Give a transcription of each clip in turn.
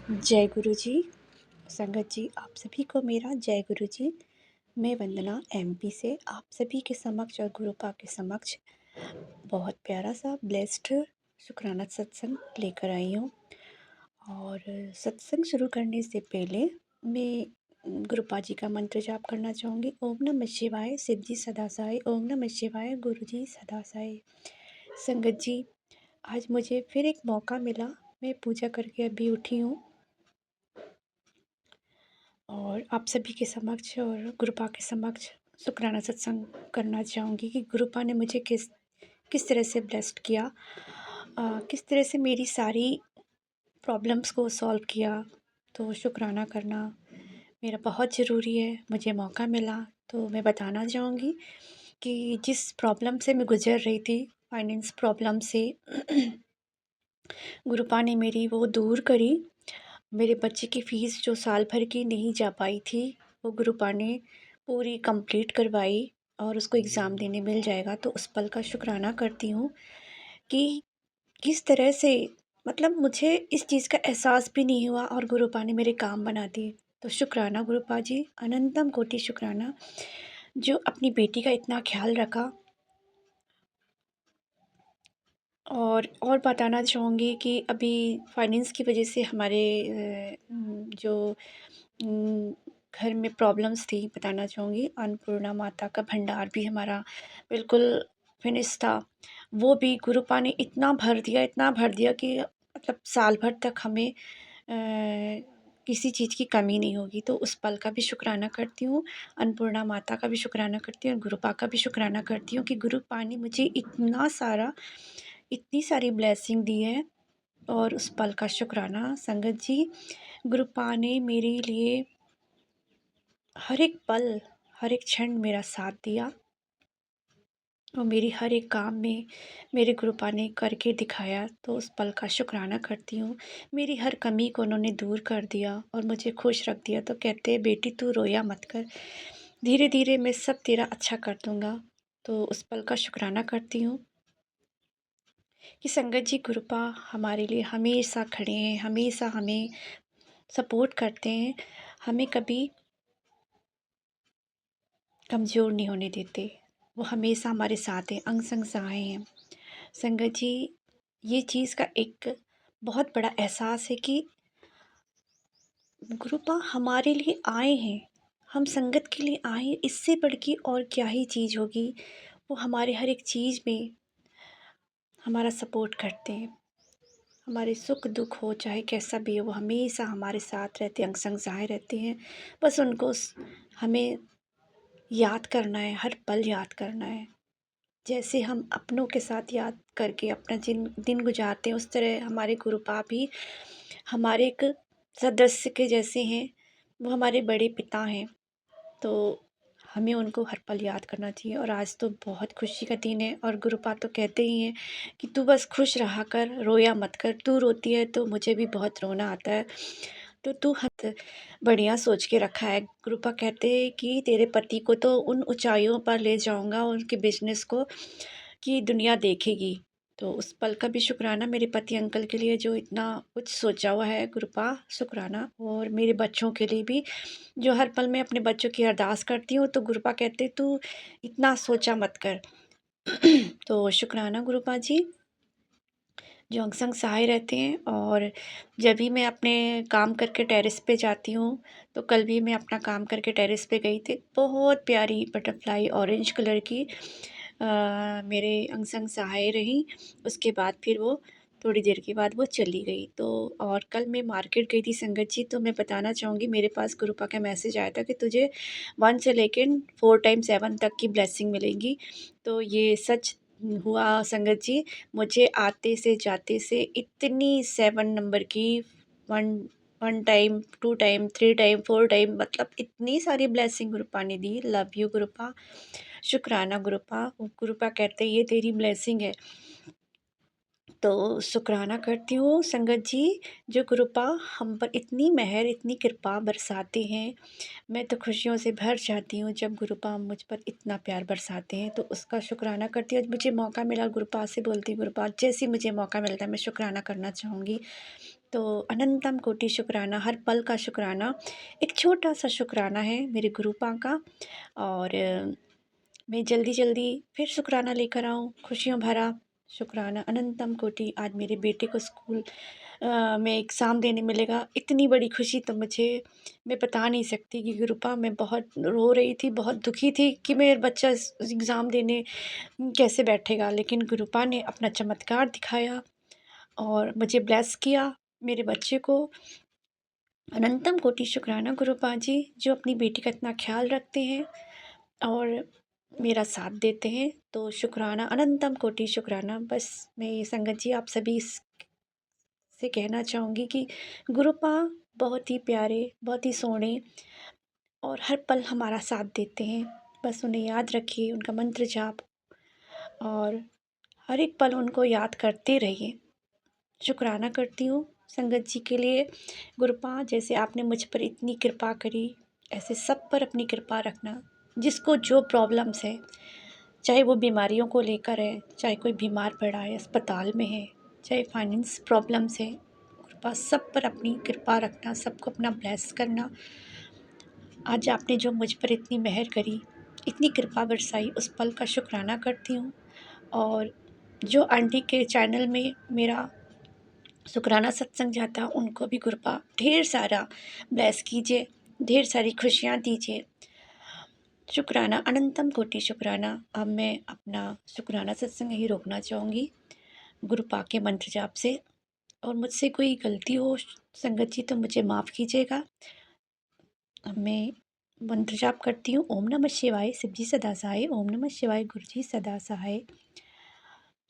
जय गुरु जी। संगत जी, आप सभी को मेरा जय गुरु जी। मैं वंदना एमपी से आप सभी के समक्ष और गुरुपा के समक्ष बहुत प्यारा सा ब्लेस्ड शुक्राना सत्संग लेकर आई हूँ। और सत्संग शुरू करने से पहले मैं गुरुपा जी का मंत्र जाप करना चाहूँगी। ओम नमः शिवाय, सिद्धि सदा साई। ओम नमः शिवाय, गुरु जी सदा साई। संगत जी, आज मुझे फिर एक मौका मिला। मैं पूजा करके अभी उठी हूँ और आप सभी के समक्ष और गुरुपा के समक्ष शुक्राना सत्संग करना चाहूँगी कि गुरुपा ने मुझे किस किस तरह से ब्लेस्ड किया, किस तरह से मेरी सारी प्रॉब्लम्स को सॉल्व किया। तो शुक्राना करना मेरा बहुत ज़रूरी है। मुझे मौका मिला तो मैं बताना चाहूँगी कि जिस प्रॉब्लम से मैं गुज़र रही थी, फाइनेंस प्रॉब्लम से, गुरुपा ने मेरी वो दूर करी। मेरे बच्चे की फ़ीस जो साल भर की नहीं जा पाई थी, वो गुरुपा ने पूरी कंप्लीट करवाई और उसको एग्ज़ाम देने मिल जाएगा। तो उस पल का शुक्राना करती हूँ कि किस तरह से, मतलब मुझे इस चीज़ का एहसास भी नहीं हुआ और गुरुपा ने मेरे काम बना दिए। तो शुक्राना गुरुपा जी, अनंतम कोटि शुक्राना, जो अपनी बेटी का इतना ख़्याल रखा। और बताना चाहूँगी कि अभी फाइनेंस की वजह से हमारे जो उम, घर में प्रॉब्लम्स थी, बताना चाहूँगी। अन्नपूर्णा माता का भंडार भी हमारा बिल्कुल फिनिश था। वो भी गुरुपा ने इतना भर दिया कि मतलब साल भर तक हमें किसी चीज़ की कमी नहीं होगी। तो उस पल का भी शुक्राना करती हूँ, अन्नपूर्णा माता का भी शुक्राना करती हूँ और गुरुपा का भी शुक्राना करती हूँ कि गुरुपा ने मुझे इतनी सारी ब्लेसिंग दी है। और उस पल का शुक्राना संगत जी, गुरुपा ने मेरे लिए हर एक पल, हर एक क्षण मेरा साथ दिया और मेरी हर एक काम में मेरे गुरुपा ने करके दिखाया। तो उस पल का शुक्राना करती हूँ। मेरी हर कमी को उन्होंने दूर कर दिया और मुझे खुश रख दिया। तो कहते हैं, बेटी तू रोया मत कर, धीरे धीरे मैं सब तेरा अच्छा कर दूँगा। तो उस पल का शुक्राना करती हूँ कि संगत जी, गुरुपा हमारे लिए हमेशा खड़े हैं, हमेशा हमें सपोर्ट करते हैं, हमें कभी कमज़ोर नहीं होने देते। वो हमेशा हमारे साथ हैं, अंग संग सहाय हैं। संगत जी, ये चीज़ का एक बहुत बड़ा एहसास है कि गुरुपा हमारे लिए आए हैं, हम संगत के लिए आए हैं। इससे बढ़ के और क्या ही चीज़ होगी। वो हमारे हर एक चीज़ में हमारा सपोर्ट करते हैं। हमारे सुख दुख हो चाहे कैसा भी हो, वो हमेशा हमारे साथ रहते हैं, अंग संग सहाय रहते हैं। बस उनको हमें याद करना है, हर पल याद करना है। जैसे हम अपनों के साथ याद करके अपना दिन गुजारते हैं, उस तरह हमारे गुरुपा भी हमारे एक सदस्य के जैसे हैं। वो हमारे बड़े पिता हैं। तो हमें उनको हर पल याद करना चाहिए। और आज तो बहुत खुशी का दिन है और गुरुपा तो कहते ही हैं कि तू बस खुश रहा कर, रोया मत कर। तू रोती है तो मुझे भी बहुत रोना आता है, तो तू हत बढ़िया सोच के रखा है। गुरुपा कहते हैं कि तेरे पति को तो उन ऊंचाइयों पर ले जाऊंगा, उनके बिजनेस को, कि दुनिया देखेगी। तो उस पल का भी शुक्राना मेरे पति अंकल के लिए, जो इतना कुछ सोचा हुआ है। गुरुपा शुक्राना। और मेरे बच्चों के लिए भी, जो हर पल मैं अपने बच्चों की अरदास करती हूँ तो गुरुपा कहते तू इतना सोचा मत कर। तो शुक्राना गुरुपा जी, जो अंग संग सहाय रहते हैं। और जब भी मैं अपने काम करके टेरेस पे जाती हूँ, तो कल भी मैं अपना काम करके टेरेस पे गई थी, बहुत प्यारी बटरफ्लाई ऑरेंज कलर की मेरे अंग संग सहाय रही। उसके बाद फिर वो थोड़ी देर के बाद वो चली गई। तो और कल मैं मार्केट गई थी संगत जी, तो मैं बताना चाहूँगी, मेरे पास गुरुपा का मैसेज आया था कि तुझे 1 से लेके 4 टाइम 7 तक की ब्लेसिंग मिलेंगी। तो ये सच हुआ संगत जी। मुझे आते से जाते से इतनी 7 नंबर की, 1 1 टाइम, 2 टाइम, 3 टाइम, 4 टाइम, मतलब इतनी सारी ब्लेसिंग गुरुपा ने दी। Love you गुरुपा। शुक्राना गुरुपा। गुरुपा कहते ये तेरी ब्लेसिंग है। तो शुक्राना करती हूँ संगत जी, जो गुरुपा हम पर इतनी मेहर, इतनी कृपा बरसाते हैं। मैं तो खुशियों से भर जाती हूँ जब गुरुपा मुझ पर इतना प्यार बरसाते हैं। तो उसका शुक्राना करती हूँ। आज मुझे मौका मिला, गुरुपा से बोलती हूँ, गुरुपा जैसे ही मुझे मौका मिलता है मैं शुक्राना करना चाहूँगी। तो अनंतम कोटि शुक्राना, हर पल का शुक्राना। एक छोटा-सा शुक्राना है मेरे गुरुपा का। और मैं जल्दी-जल्दी फिर शुक्राना लेकर आऊँ, खुशियों भरा शुक्राना। अनंतम कोटि, आज मेरे बेटे को स्कूल में एग्ज़ाम देने मिलेगा। इतनी बड़ी खुशी तो मुझे मैं बता नहीं सकती कि गुरुपा, मैं बहुत रो रही थी, बहुत दुखी थी कि मेरा बच्चा इस एग्ज़ाम देने कैसे बैठेगा। लेकिन गुरुपा ने अपना चमत्कार दिखाया और मुझे ब्लेस किया, मेरे बच्चे को। अनंतम कोटि शुक्राना गुरुपा जी, जो अपनी बेटी का इतना ख़्याल रखते हैं और मेरा साथ देते हैं। तो शुक्राना, अनंतम कोटि शुक्राना। बस मैं ये संगत जी आप सभी से कहना चाहूँगी कि गुरुपा बहुत ही प्यारे, बहुत ही सोहने और हर पल हमारा साथ देते हैं। बस उन्हें याद रखिए, उनका मंत्र जाप और हर एक पल उनको याद करते रहिए। शुक्राना करती हूँ संगत जी के लिए। गुरुपा, जैसे आपने मुझ पर इतनी कृपा करी, ऐसे सब पर अपनी कृपा रखना। जिसको जो प्रॉब्लम्स है, चाहे वो बीमारियों को लेकर है, चाहे कोई बीमार पड़ा है, अस्पताल में है, चाहे फाइनेंस प्रॉब्लम्स है, गुरुपा सब पर अपनी कृपा रखना, सबको अपना ब्लेस करना। आज आपने जो मुझ पर इतनी मेहर करी, इतनी कृपा बरसाई, उस पल का शुक्राना करती हूँ। और जो आंटी के चैनल में मेरा शुक्राना सत्संग जाता, उनको भी गुरुपा ढेर सारा ब्लेस कीजिए, ढेर सारी खुशियाँ दीजिए। शुक्राना, अनंतम कोटि शुक्राना। अब मैं अपना शुक्राना सत्संग यहीं रोकना चाहूँगी गुरुपा के मंत्र जाप से। और मुझसे कोई गलती हो संगत जी तो मुझे माफ़ कीजिएगा। अब मैं मंत्र जाप करती हूँ। ओम नमः शिवाय, शिव जी सदा सहाय। ओम नमः शिवाय, गुरु जी सदा सहाय।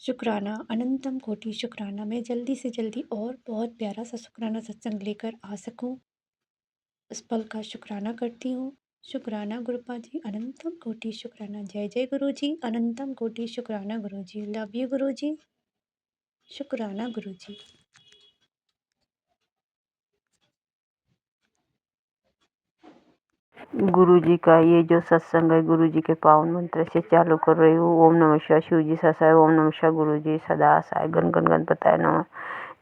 शुक्राना, अनंतम कोटि शुक्राना। मैं जल्दी से जल्दी और बहुत प्यारा सा शुक्राना सत्संग लेकर आ सकूं, उस पल का शुक्राना करती हूँ। शुक्राना गुरुपा जी, अनंतम कोटि शुक्राना। जय जय गुरु जी, अनंतम कोटि शुक्राना गुरु जी। लव यू गुरु जी, शुक्राना गुरु जी। गुरु जी का ये जो सत्संग है, गुरु जी के पावन मंत्र से चालू कर रही हूँ। ओम नमः शिवाय, शिव जी ससाय। ओम नमः शिवाय, गुरु जी सदा सहाय। गण गण गणपताय नमः।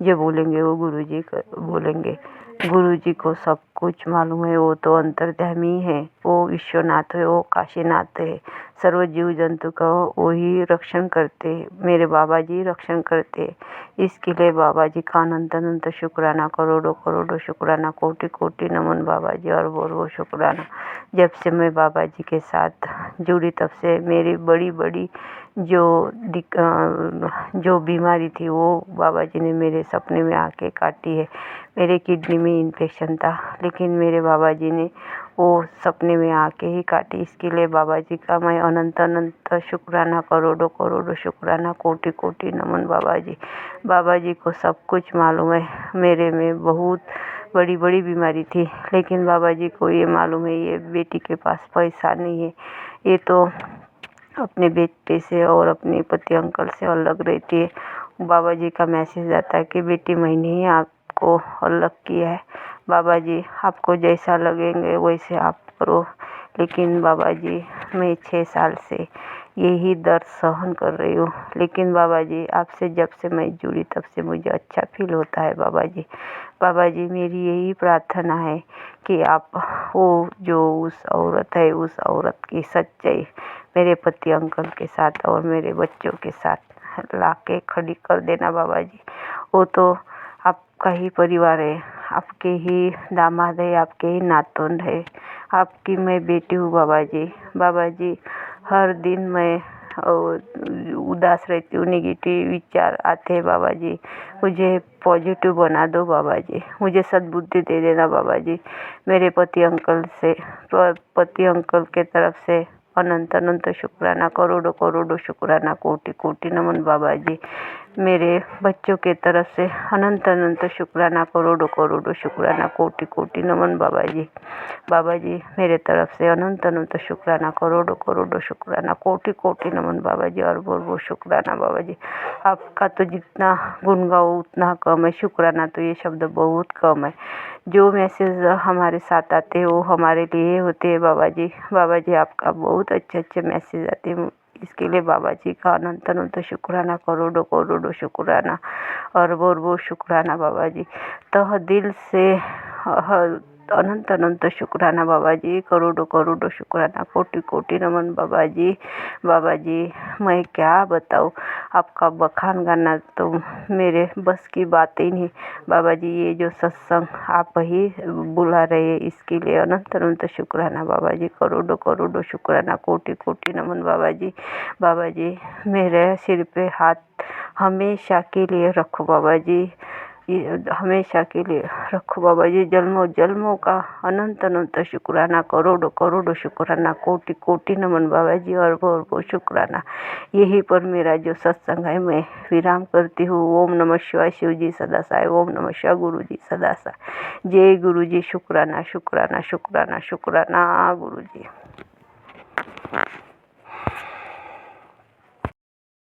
जो बोलेंगे वो गुरु जी बोलेंगे। गुरु जी को सब कुछ मालूम है, वो तो अंतर्यामी है, वो विश्वनाथ है, वो काशीनाथ है। सर्व जीव जंतु का वो ही रक्षण करते, मेरे बाबा जी रक्षण करते। इसके लिए बाबा जी का अनंत अनंत शुक्राना, करोड़ों करोड़ों शुक्राना, कोटि कोटि नमन बाबा जी और वो शुक्राना। जब से मैं बाबा जी के साथ जुड़ी तब से मेरी बड़ी बड़ी जो बीमारी थी वो बाबा जी ने मेरे सपने में आके काटी है। मेरे किडनी में इन्फेक्शन था, लेकिन मेरे बाबा जी ने वो सपने में आके ही काटी। इसके लिए बाबा जी का मैं अनंत अनंत शुक्राना, करोड़ों करोड़ों शुक्राना, कोटि कोटि नमन बाबा जी। बाबा जी को सब कुछ मालूम है। मेरे में बहुत बड़ी बड़ी बीमारी थी, लेकिन बाबा जी को ये मालूम है ये बेटी के पास पैसा नहीं है, ये तो अपने बेटे से और अपने पति अंकल से अलग रहती है। बाबा जी का मैसेज आता है कि बेटी मैंने ही आपको अलग किया है। बाबा जी आपको जैसा लगेंगे वैसे आप करो। लेकिन बाबा जी, मैं 6 साल से यही दर्द सहन कर रही हूँ, लेकिन बाबा जी आपसे जब से मैं जुड़ी तब से मुझे अच्छा फील होता है। बाबा जी, बाबा जी मेरी यही प्रार्थना है कि आप वो जो उस औरत है, उस औरत की सच्चाई मेरे पति अंकल के साथ और मेरे बच्चों के साथ लाके खड़ी कर देना बाबा जी। वो तो आपका ही परिवार है, आपके ही दामाद है, आपके ही नातन है, आपकी मैं बेटी हूँ बाबा जी। बाबा जी, हर दिन मैं उदास रहती हूँ, नेगेटिव विचार आते हैं बाबा जी, मुझे पॉजिटिव बना दो बाबा जी, मुझे सद्बुद्धि दे देना बाबा जी। मेरे पति अंकल के तरफ से अनंत अनंत शुक्राना, करोड़ों करोड़ों शुक्राना, कोटि कोटि नमन बाबा जी। मेरे बच्चों के तरफ से अनंत अनंत शुक्राना, करोड़ों करोड़ों शुक्राना, कोटि कोटि नमन बाबा जी। बाबा जी मेरे तरफ से अनंत अनंत शुक्राना, करोड़ों करोड़ों शुक्राना, कोटि कोटि नमन बाबा जी और वो शुक्राना बाबा जी। आपका तो जितना गुण गाओ उतना कम है, शुक्राना तो ये शब्द बहुत कम है। जो मैसेज हमारे साथ आते हैं वो हमारे लिए होते हैं बाबा जी। बाबा जी आपका बहुत अच्छे अच्छे मैसेज आते हैं, इसके लिए बाबा जी का अनंत अनंत शुक्राना, करोड़ों करोड़ों शुक्राना, अरबों अरबों शुक्राना बाबा जी। तह दिल से अनंत अनंत शुक्राना बाबा जी, करोड़ों करोड़ों शुक्राना, कोटि कोटि नमन बाबा जी। बाबा जी मैं क्या बताऊँ, आपका बखान गाना तो मेरे बस की बात ही नहीं। बाबा जी ये जो सत्संग आप ही बुला रहे हैं, इसके लिए अनंत अनंत शुक्राना बाबा जी, करोड़ों करोड़ों शुक्राना, कोटि कोटि नमन बाबा जी। बाबा जी मेरे सिर पे हाथ हमेशा के लिए रखो बाबा जी, हमेशा के लिए रखो बाबा जी। जन्मों जन्मों का अनंत अनंत शुक्राना, करोड़ों करोड़ों शुक्राना, कोटि कोटि नमन बाबा जी, अरबों अरबों शुक्राना। यही पर मेरा जो सत्संग है मैं विराम करती हूँ। ओम नमः शिवाय, शिव जी सदा साय। ओम नमः शिवाय, गुरु जी सदा साय। जय गुरु जी। शुक्राना शुक्राना शुक्राना शुक्राना गुरु जी।